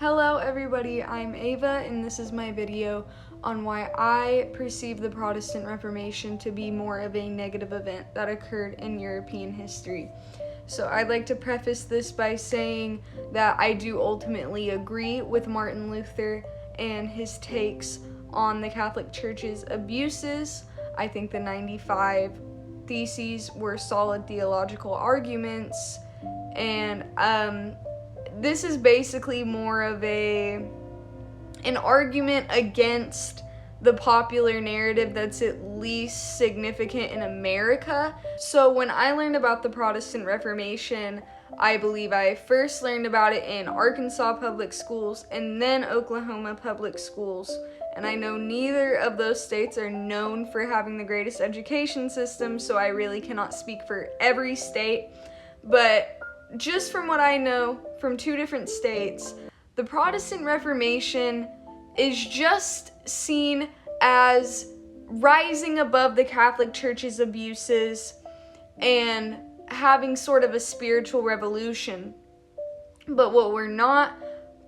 Hello everybody, I'm Ava and this is my video on why I perceive the Protestant Reformation to be more of a negative event that occurred in European history. So I'd like to preface this by saying that I do ultimately agree with Martin Luther and his takes on the Catholic Church's abuses. I think the 95 Theses were solid theological arguments, and this is basically more of an argument against the popular narrative that's at least significant in America. So when I learned about the Protestant Reformation, I believe I first learned about it in Arkansas public schools and then Oklahoma public schools. And I know neither of those states are known for having the greatest education system, so I really cannot speak for every state. But just from what I know from two different states, the Protestant Reformation is just seen as rising above the Catholic Church's abuses and having sort of a spiritual revolution. But what we're not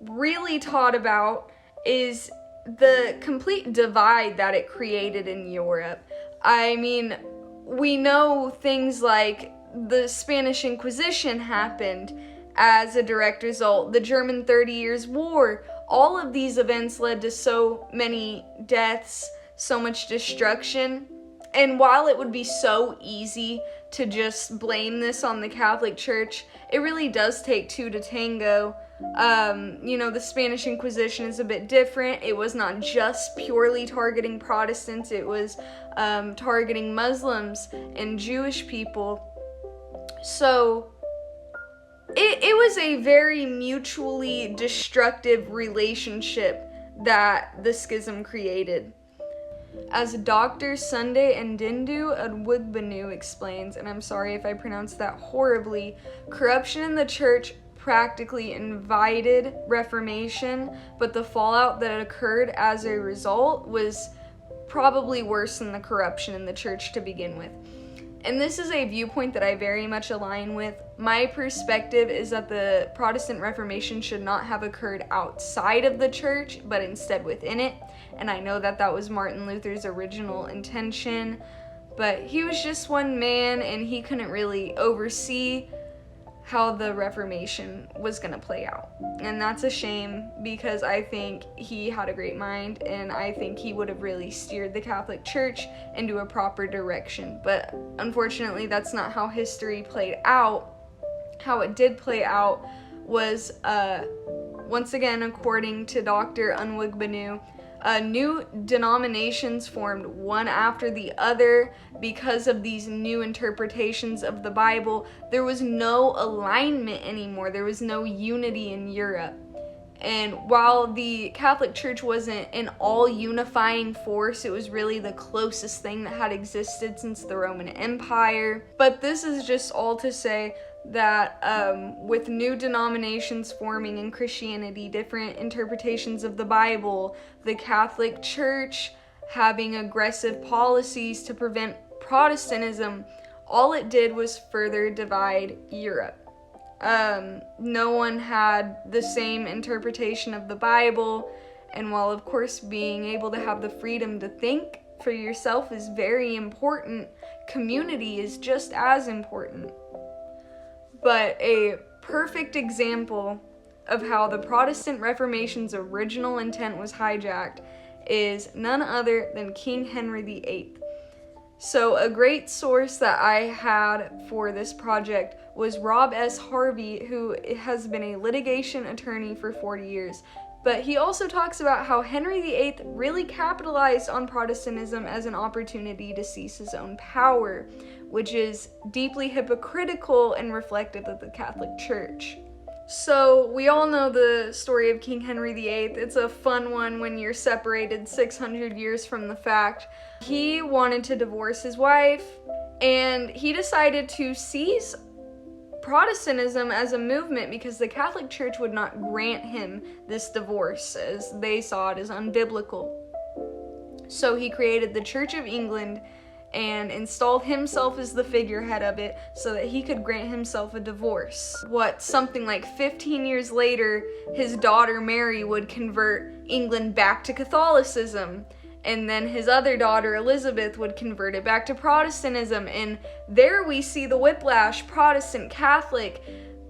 really taught about is the complete divide that it created in Europe. I mean, we know things like the Spanish Inquisition happened as a direct result, the German 30 Years' War. All of these events led to so many deaths, so much destruction. And while it would be so easy to just blame this on the Catholic Church, it really does take two to tango. The Spanish Inquisition is a bit different. It was not just purely targeting Protestants, it was targeting Muslims and Jewish people. So it was a very mutually destructive relationship that the schism created. As Dr. Sunday Ndindu Adwugbanu explains, and I'm sorry if I pronounced that horribly, corruption in the church practically invited Reformation, but the fallout that occurred as a result was probably worse than the corruption in the church to begin with. And this is a viewpoint that I very much align with. My perspective is that the Protestant Reformation should not have occurred outside of the church, but instead within it. And I know that that was Martin Luther's original intention, but he was just one man and he couldn't really oversee how the Reformation was going to play out. And that's a shame, because I think he had a great mind and I think he would have really steered the Catholic Church into a proper direction. But unfortunately, that's not how history played out. How it did play out was, once again, according to Dr. Adwugbanu, new denominations formed one after the other because of these new interpretations of the Bible. There was no alignment anymore. There was no unity in Europe. And while the Catholic Church wasn't an all-unifying force, it was really the closest thing that had existed since the Roman Empire. But this is just all to say that with new denominations forming in Christianity, different interpretations of the Bible, the Catholic Church having aggressive policies to prevent Protestantism, all it did was further divide Europe. No one had the same interpretation of the Bible, and while of course being able to have the freedom to think for yourself is very important, community is just as important. But a perfect example of how the Protestant Reformation's original intent was hijacked is none other than King Henry VIII. So a great source that I had for this project was Robb S. Harvey, who has been a litigation attorney for 40 years. But he also talks about how Henry VIII really capitalized on Protestantism as an opportunity to seize his own power, which is deeply hypocritical and reflective of the Catholic Church. So we all know the story of King Henry VIII. It's a fun one when you're separated 600 years from the fact. He wanted to divorce his wife, and he decided to seize Protestantism as a movement because the Catholic Church would not grant him this divorce, as they saw it as unbiblical. So he created the Church of England and installed himself as the figurehead of it so that he could grant himself a divorce. Something like 15 years later, his daughter Mary would convert England back to Catholicism, and then his other daughter Elizabeth would convert it back to Protestantism, and there we see the whiplash: Protestant, Catholic,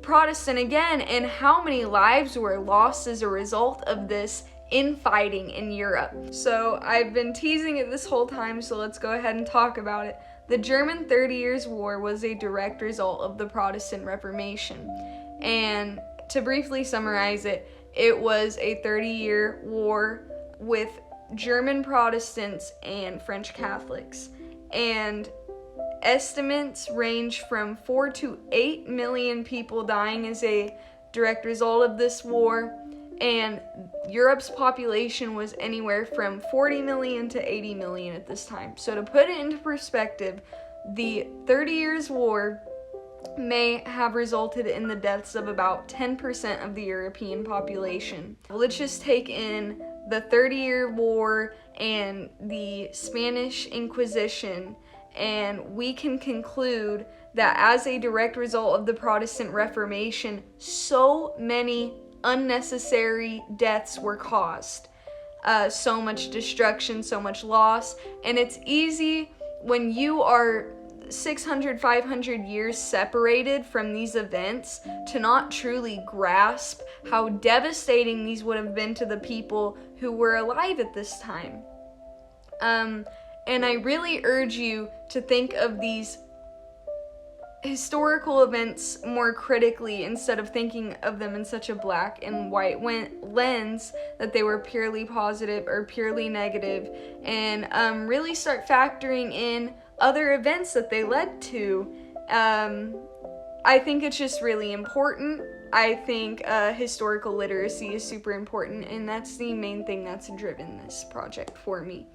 Protestant again, and how many lives were lost as a result of this infighting in Europe. So I've been teasing it this whole time, so let's go ahead and talk about it. The German 30 Years' War was a direct result of the Protestant Reformation. And to briefly summarize it, it was a 30-year war with German Protestants and French Catholics. And estimates range from 4 to 8 million people dying as a direct result of this war. And Europe's population was anywhere from 40 million to 80 million at this time. So to put it into perspective, the 30 Years' War may have resulted in the deaths of about 10% of the European population. Let's just take in the 30-Year War and the Spanish Inquisition, and we can conclude that as a direct result of the Protestant Reformation, so many unnecessary deaths were caused. So much destruction, so much loss, and it's easy when you are 600, 500 years separated from these events to not truly grasp how devastating these would have been to the people who were alive at this time. And I really urge you to think of these historical events more critically instead of thinking of them in such a black and white lens that they were purely positive or purely negative, and really start factoring in other events that they led to. I think it's just really important. I think historical literacy is super important, and that's the main thing that's driven this project for me.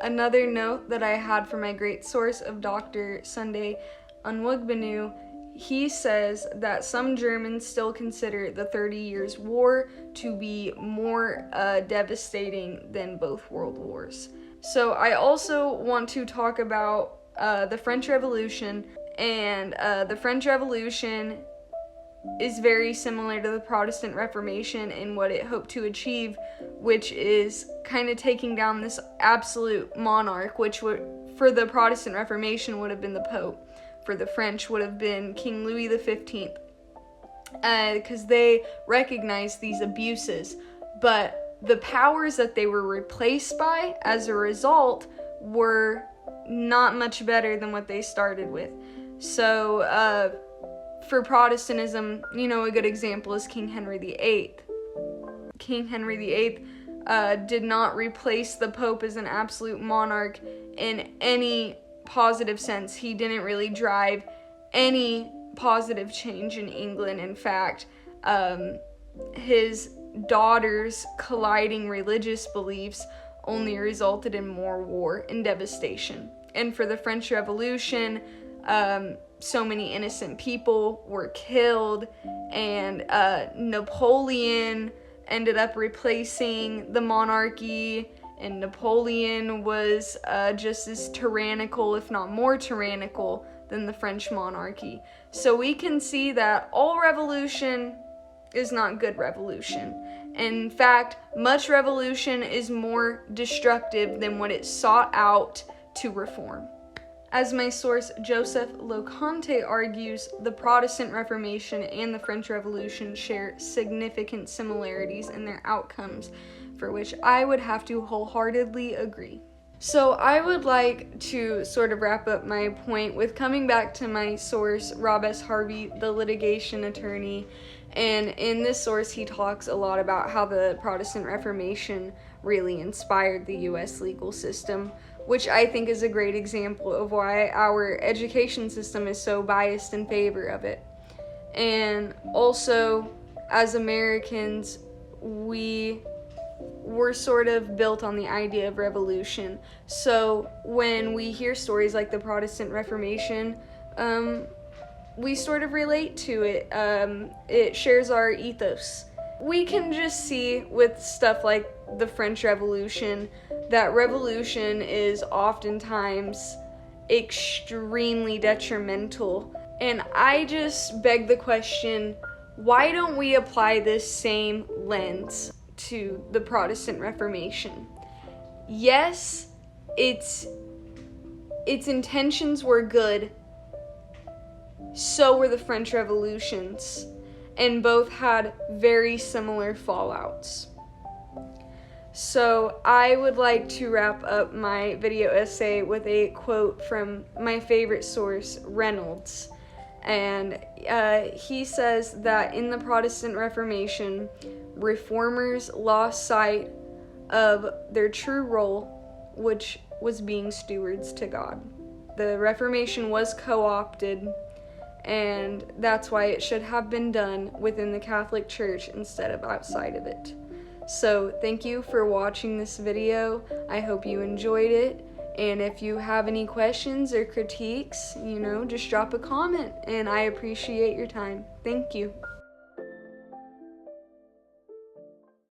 Another note that I had from my great source of Dr. Sunday Onwugbenu, he says that some Germans still consider the 30 Years' War to be more devastating than both world wars. So I also want to talk about the French Revolution, and the French Revolution is very similar to the Protestant Reformation in what it hoped to achieve, which is kind of taking down this absolute monarch, which would, for the Protestant Reformation, would have been the Pope. For the French would have been King Louis XV, because they recognized these abuses. But the powers that they were replaced by as a result were not much better than what they started with. So for Protestantism, a good example is King Henry VIII. King Henry VIII did not replace the Pope as an absolute monarch in any positive sense. He didn't really drive any positive change in England. In fact, his daughter's colliding religious beliefs only resulted in more war and devastation. And for the French Revolution, so many innocent people were killed, and Napoleon ended up replacing the monarchy, and Napoleon was just as tyrannical, if not more tyrannical, than the French monarchy. So we can see that all revolution is not good revolution. In fact, much revolution is more destructive than what it sought out to reform. As my source Joseph Loconte argues, the Protestant Reformation and the French Revolution share significant similarities in their outcomes, for which I would have to wholeheartedly agree. So I would like to sort of wrap up my point with coming back to my source, Robb S. Harvey, the litigation attorney. And in this source, he talks a lot about how the Protestant Reformation really inspired the U.S. legal system, which I think is a great example of why our education system is so biased in favor of it. And also, as Americans, we were sort of built on the idea of revolution. So when we hear stories like the Protestant Reformation, we sort of relate to it. It shares our ethos. We can just see with stuff like the French Revolution that revolution is oftentimes extremely detrimental. And I just beg the question, why don't we apply this same lens to the Protestant Reformation? Yes, its intentions were good, so were the French Revolutions, and both had very similar fallouts. So I would like to wrap up my video essay with a quote from my favorite source, Reynolds. And he says that in the Protestant Reformation, reformers lost sight of their true role, which was being stewards to God. The Reformation was co-opted, and that's why it should have been done within the Catholic Church instead of outside of it. So thank you for watching this video. I hope you enjoyed it. And if you have any questions or critiques, just drop a comment, and I appreciate your time. Thank you.